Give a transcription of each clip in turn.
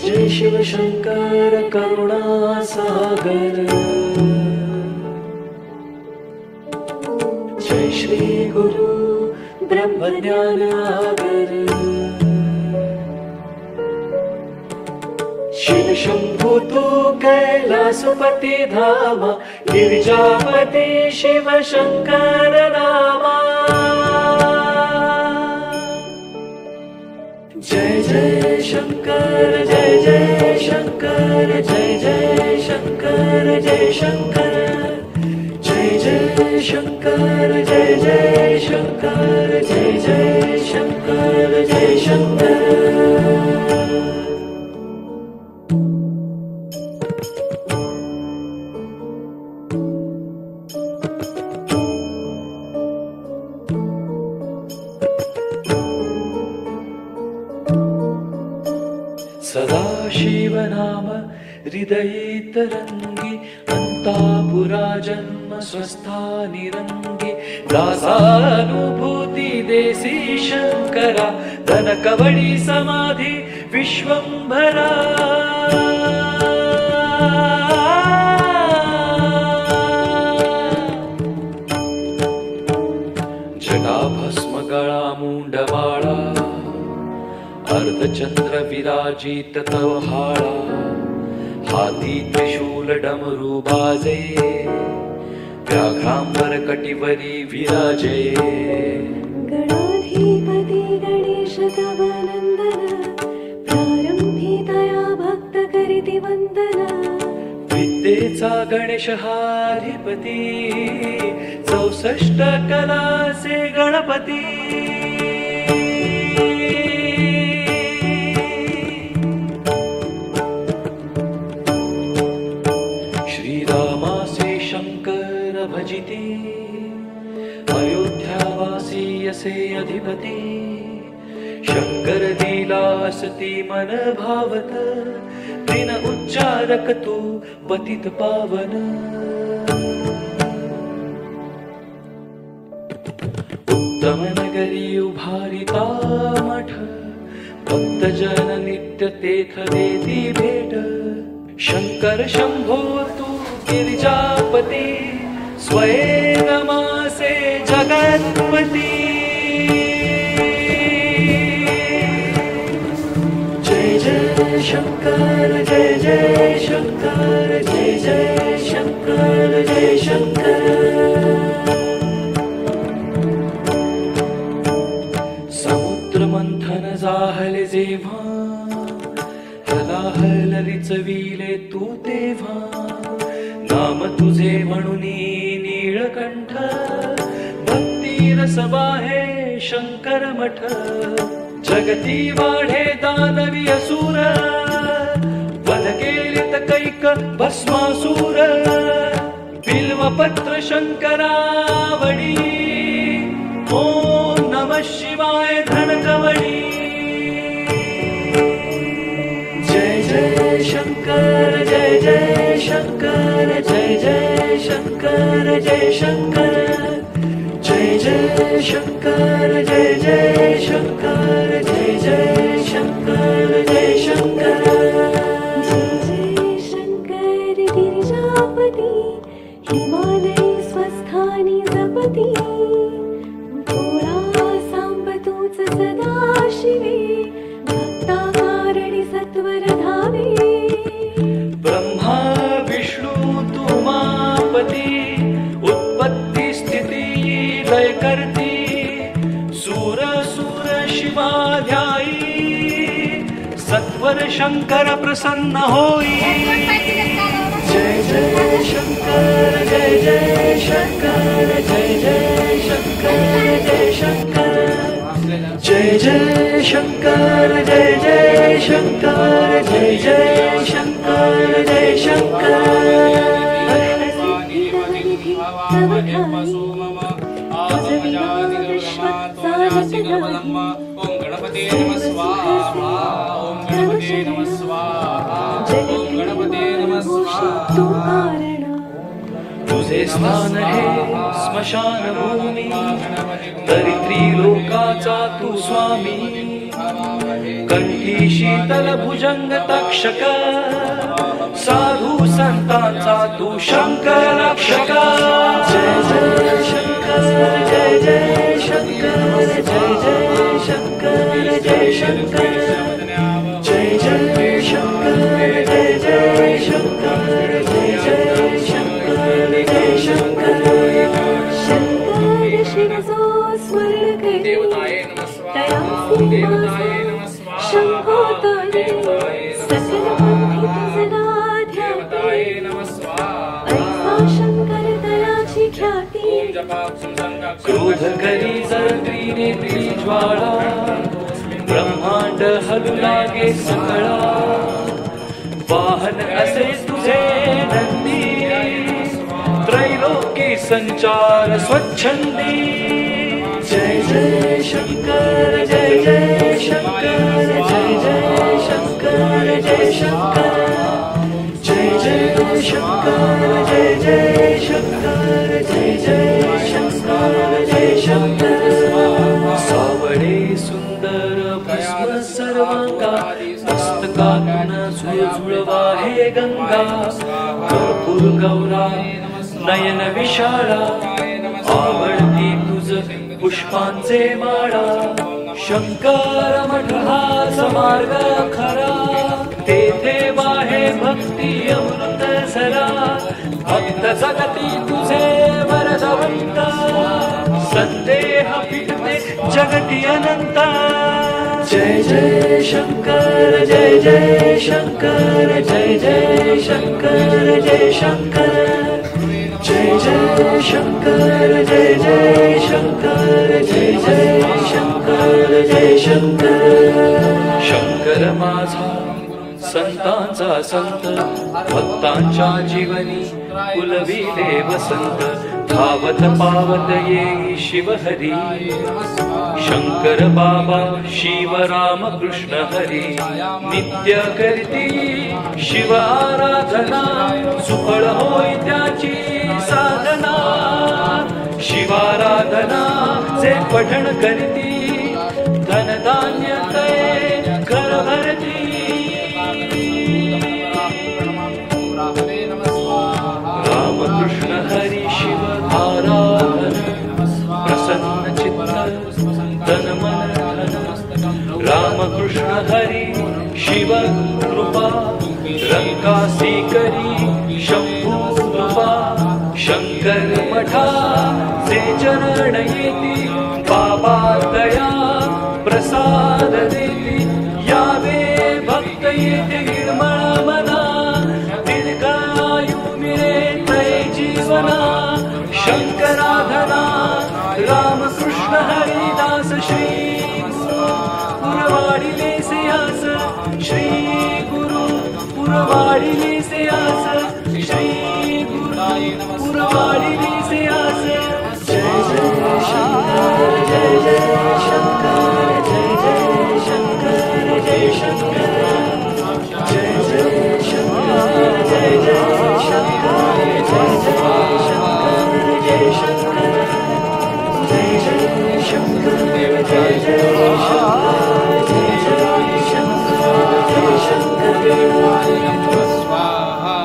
जय शिव शंकर करुणा सागर, जय श्री गुरु ब्रह्मज्ञान आगर, शिव शंभु तू कैलासपति धामा, गिरिजापति शिव शंकर नामा। जय जय शंकर जय जय शंकर, जय जय शंकर जय शंकर, जय जय शंकर जय जय शंकर, जय जय शंकर जय शंकर। सदाशिव नाम हृदये तरंगी, अंतापुरा जन्म स्वस्थानि रंगी, दासानुभूति देसी शंकरा, धनकवडी समाधि विश्वंभरा। जटा भस्म गळा मुंडमाळा, अर्धचंद्र विराजित तव हाळा, हाती त्रिशूल डमरू बाजे, व्याघ्रांबर कटिवरी विराजे। गणाधिपती गणेश तव नंदन, प्रारंभी दया भक्त करिति वंदना। विद्येचा गणेश हाधिपती, 64 कलाचे गणपती। श्रीरामासे शंकर भजिती, अयोध्यावासी असे अधिपती। शंकर दिलासती मन भावत, दिन उच्चारक तू पतित पावन। उत्तम नगरी उभारिता मठ, भक्तजन नित्य तेथ देती भेट। शंकर शंभो तू गिरिजापती, स्वयं नमासे जगत्पती। जय जय शंकर जय जय शंकर, जय जय शंकर जय शंकर। समुद्र मंथन जाहले जेव्हा, हलाहल विले तू तेव्हा। नाम तुझे म्हणून नीळकंठ, भक्ती रस वाहे शंकर मठ। जगती वाढे दानवी असुर, वध केलित कैक भस्मासूर। बिल्वपत्र शंकरावडी, ओम नमः शिवाय धनकवडी। जय जय शंकर जय जय शंकर, जय जय शंकर जय शंकर, जय जय शंकर जय जय शंकर, जय जय शंकर जय शंकर। जय जय शंकर गिरिजापती, हिमालय स्वस्थानी जपती। भोळा सांब तूच सदा शिवे, भक्ता कारणी सत्वर धावे। ब्रह्मा विष्णु तू मापती, उत्पत्ती स्थिती लय करती। सूर सूर शिवा ध्याई, सत्वर शंकर प्रसन्न होई। जय जय शंकर जय जय शंकर, जय जय शंकर जय शंकर, जय जय शंकर जय जय शंकर, जय जय शंकर जय शंकर। ओम गणपते नमः स्वाहा, ओम गणपते नमः स्वाहा, ओम गणपते नमः स्वाहा। तुझे स्थान हे स्मशान भूमी, तरी त्रिलोकाचा तू स्वामी। कंठी शीतल भुजंग तक्षक साधू संतांचा तू शंकर रक्षक जय जय शंकर जय जय शंकर जय जय शंकर जय शंकर जय जय शंकर जय जय शंकर जय जय शंकर जय शंकर शंकर शिरसो स्मरण करी देवताये नमः स्वाहा तयासी देवताये नमः स्वाहा शंभोताये सकल बुद्धि तुझना ध्याती देवताये नमः स्वाहा ऐसा शंकर तयाची ख्याती ओम जपाक्षं संगाक्षं क्रोध करी जळती नेत्री ज्वाळा ब्रह्मांड हलू लागे सकळा वाहन असे तुझे नंदी त्रैलोकी संचार स्वच्छंदी जय जय शंकर जय जय शंकर जय जय शंकर जय शंकर जय जय शंकर जय जय शंकर जय जय शंकर जय शंकर सावळे सुंदर भस्म सर्वांगा मस्तकातून झुळझुळवा हे गंगा कर्पूर गौरा नयन विशाळा आवडती तुझ पुष्पांचे माळा शंकर मठ हाच मार्ग खरा तेथे वाहे भक्ती अमृत झरा भक्त जगती तुझे वरदवंत संदेह पिटते जगती अनंत जय जय शंकर जय जय शंकर जय जय शंकर जय शंकर जय जय शंकर जय जय शंकर जय जय शंकर जय शंकर शंकर माझा संतांचा संत भक्तांच्या जीवनी कुलविले वसंत धावत पावत येई शिवहरी शंकर बाबा शिव राम कृष्ण हरी नित्य करती शिव आराधना सुफळ होई त्याची साधना शिवाराधना जे पठण करती धनधान्य तये घर भरती रामकृष्ण हरी शिव आराधन प्रसन्न चित्त तन मन धन रामकृष्ण हरी शिव कृपा रंकासी करी शंभू कृपा शंकर मठा जे चरण येती बाबा दया प्रसाद देती यावे भक्त येते निर्मळ मना दीर्घायु मिळे तये जीवना शंकराधना रामकृष्ण हरिदास श्री पुरवाडिले सियास श्री गुरु पुरवाडिले सियास श्री गुरु पुरवाडिले सियास जय जय शंकर जय जय शंकर जय जय शंकर जय शंकर जय जय शंकर जय जय शंकर जय जय शंकर जय शंकर जय जय शंकर जय जय शंकर जय जय शंकर जय शंकर स्वाहा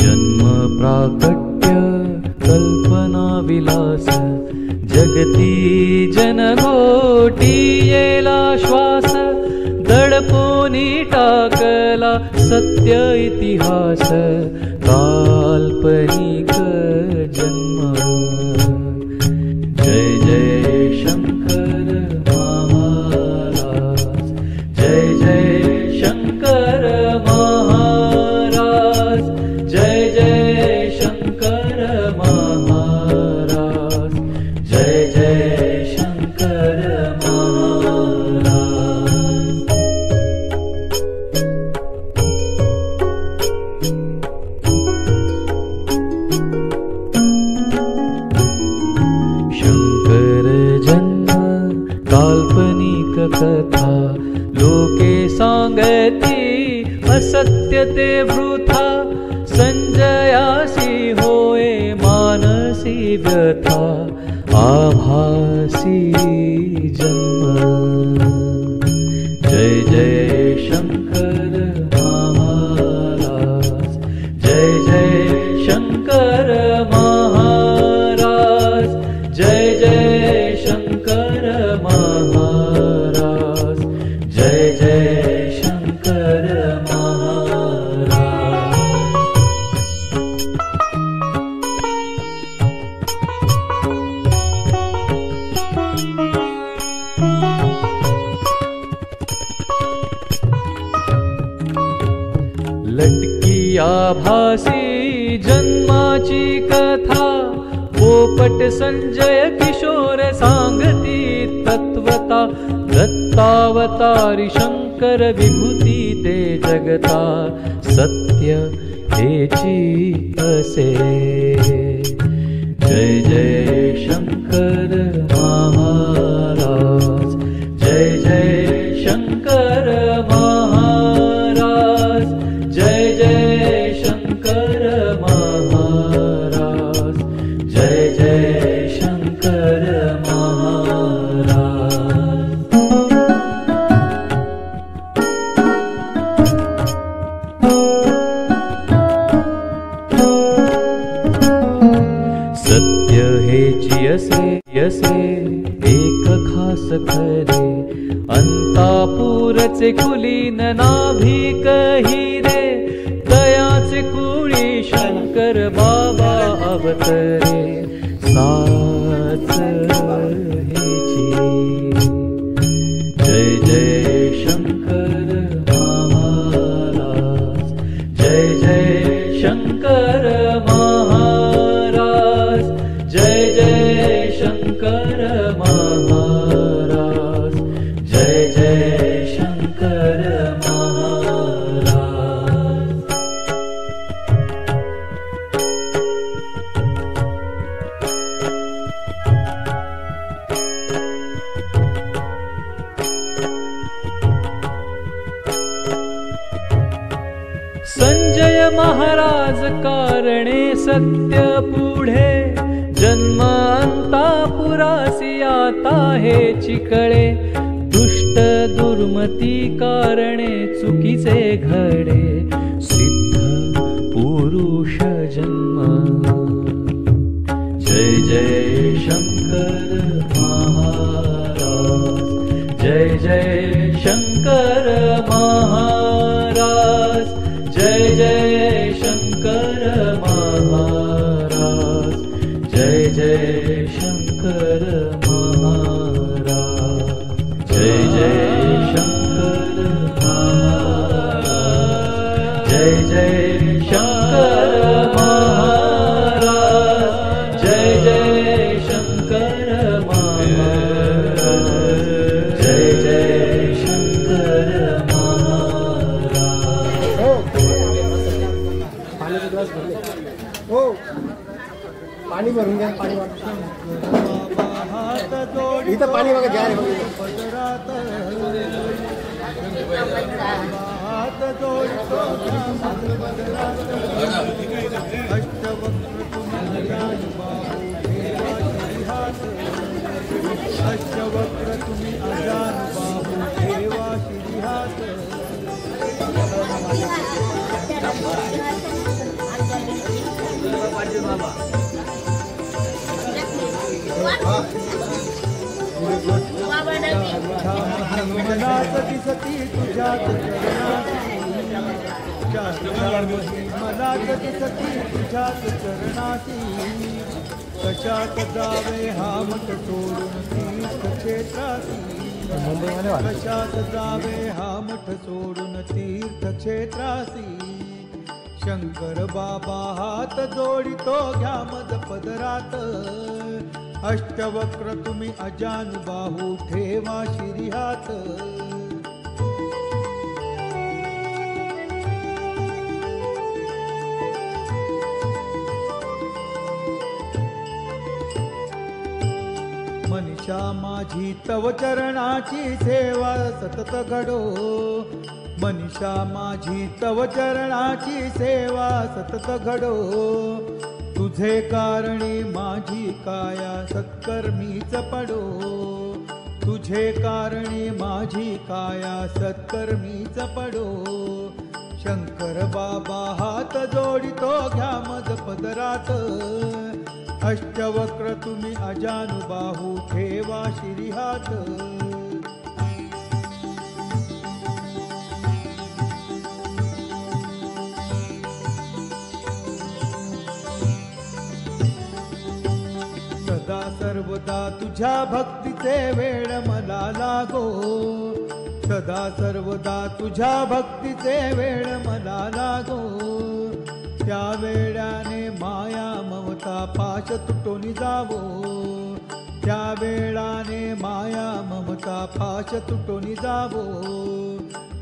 जन्म प्राकट्य कल्पना विलास जगती जनगोटी येला श्वास दडपोनी टाकला सत्य इतिहास काल्पनिक जन्म जय जय शंकर महाराज जय जय शंकर महाराज जय जय शंकर महाराज सत्य ते वृथा संजयासी होय मानसी व्यथा आभासी जन्म जय जय शंकर महाराज जय जय शंकर महाराज जय जय शंकर महाराज जय जय शंकर महाराज लटकी आभासी जन्माची कथा पोपट संजय किशोर सांगती तत्वता दत्तावतारी शंकर विभूती ते जगता सत्य हेची असे जय जय शंकर महाराज जय जय शंकर महाराज जय जय शंकर महाराज जय जय शंकर महाराज सत्य हेची असे एक खास खरे अंतापूरचे कुलीन नाभिक हिरे दयाचे कुळी शंकर बाबा अवतरे साच हेची जय जय शंकर महाराज जय जय शंकर महाराज जय जय शंकर महाराज जय जय शंकर महाराज संजय महाराज कारणे सत्य पुढे जन्म अंतापुरासी आता हे चिकळे दुष्ट दुर्मती कारणे चुकीचे घडे सिद्ध पुरुष जन्म जय जय शंकर महाराज जय जय शंकर महाराज जय जय शंकर महाराज जय जय शंकर महाराज जय जय शंकर महाराज जय जय शंकर महाराज जय जय शंकर महाराज जय जय शंकर हो पाणी भरून घ्या पाणी इथं पाणी बघा घ्या अष्टवक्र तुम्ही अजानुबाहू देवा श्रीहात मनात दिसती तुझ्या मनात दिसती तुझ्याच चरणाती कशात जावे हा मठ सोडून तीर्थक्षेत्राती कशात जावे हा मठ सोडून तीर्थक्षेत्रासी शंकर बाबा हात जोडितो घ्या मद पदरात अष्टवक्र तुम्ही अजानुबाहू ठेवा शिरिहात मनीषा माझी तव चरणाची सेवा सतत घडो मनीषा माझी तव चरणाची सेवा सतत घडो तुझे कारणी माझी काया सत्कर्मीच पडो तुझे कारणी माझी काया सत्कर्मीच पडो शंकर बाबा हात जोडितो घ्या मज पदरात अष्टवक्र तुम्ही अजानुबाहू ठेवा शिरी हात सदा सर्वदा तुझ्या भक्तीचे वेळ मला लागो सदा सर्वदा तुझ्या भक्तीचे वेळ मला लागो त्या वेळाने माया ममता पाश तुटून जावो त्या वेळाने माया ममता पाश तुटून जावो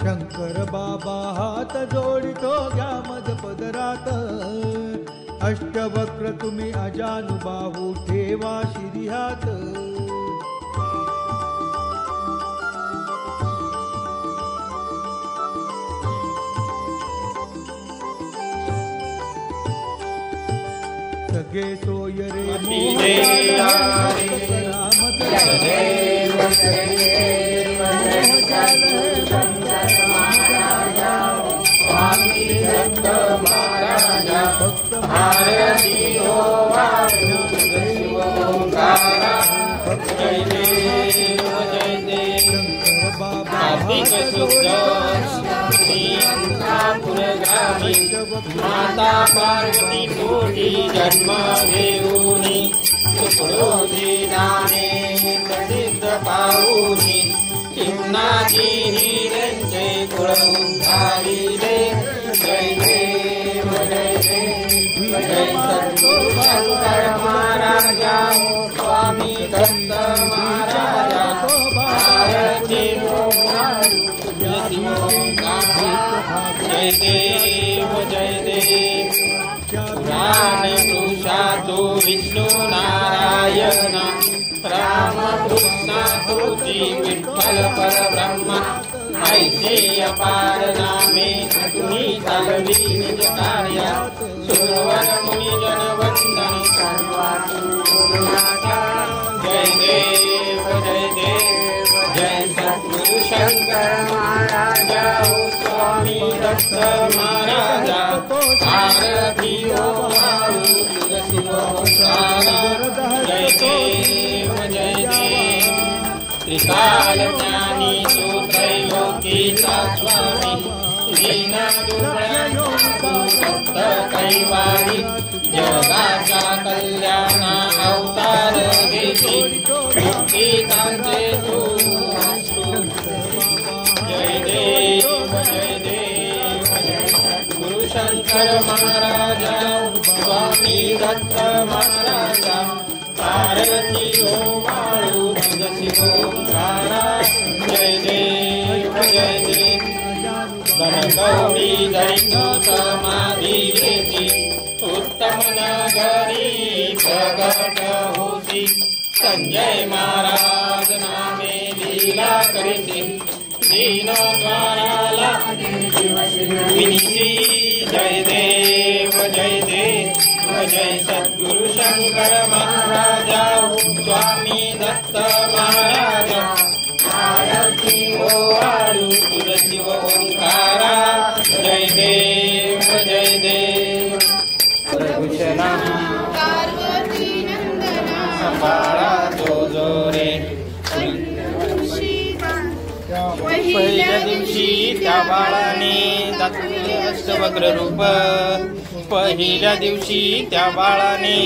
शंकर बाबा हात जोडितो घ्या मज पदरात अष्टवक्र तुम्ही अजानुबाहू ठेवा शिरी हात सगे सोय रे भक्त भारती हो जय देव जय देव कार्तिक शुद्ध पुरगामी माता पार्वती कोटी जन्म घेऊनी सुखडोजी दाने प्रसिद्ध पाऊनी चिमणाजी हिऱ्यांचे कुळ उद्धारिले जय देव जय देव जय सद्गुरु शंकर महाराजा स्वामी दत्त महाराजा भारती जय देव जय देव पुराण पुरुषातो विष्णु नारायण राम कृष्ण तुझी विठ्ठल परब्रह्म ऐसे अपार नामे तुम्ही चालवी निज कार्य सुरवर मुनी जन वंदन जय देव जय देव जय सद्गुरु शंकर महाराजा स्वामी दत्त महाराजा भारती हो जय देव जय देव त्रिकाल ज्ञानी त्रैलोकीचा स्वामी दीनदुर्दय भक्त कैवारी जगाचा कल्याण अवतार घेती मुक्तिदाते तू जय देव जय देव गुरु शंकर महाराजा स्वामी दत्त महाराजा भारती हो माळू शिवोंकारा जय देव जय देव गणगौरी जैन समाधी घेती उत्तम नगरी प्रगट होती संजय महाराज नामे लीला करीती दीन द्वाराला विनिती जय देव जय देव जय सद्गुरु शंकर महाराजा स्वामी दत्त महाराजा भारती हो आळू तुझ शिव ओंकारा जय देव जय देव प्रभूषणा संभाळा जो जोरे पहिल्या दिवशी त्या बाळाने दाखवले अष्टवक्र रूप पहिल्या दिवशी त्या बाळाने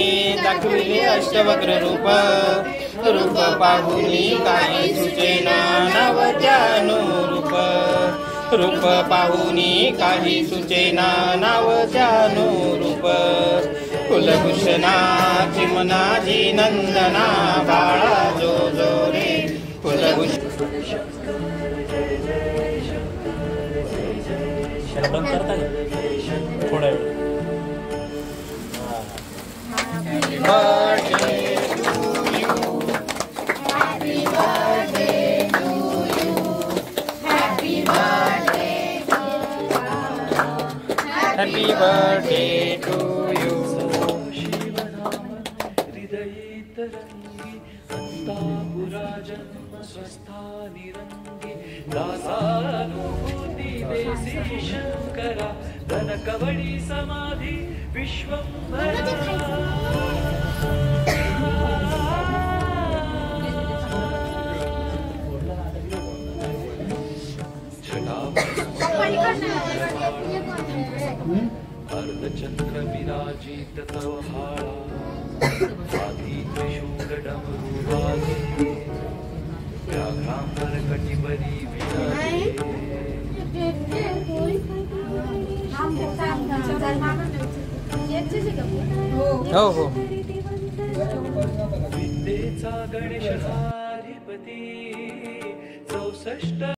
दाखविले अष्टवक्र रूप रूप पाहुनी काही सुचेना नावत्यानुरूप रूप पाहुनी काही सुचेना नावत्यानुरूप कुलभूषणा चिमनाजी नंदना बाळा जो जो रे कुलभूषण बंद करता थोडा वेळ Happy birthday to you. Happy birthday birthday to you. हृदयेतरङ्गी अन्तापुराजन्म स्वस्थानिरङ्गी दासानुभूति देसी शङ्करा धनकवडी समाधि विश्वम्भरा. अर्धचंद्र विराजित तव हाळा आधी त्रिशूल डमरू वाजे व्याघ्रांबर कटिबरी विराजे. हो हो. विद्येचा गणेश हाधिपती 64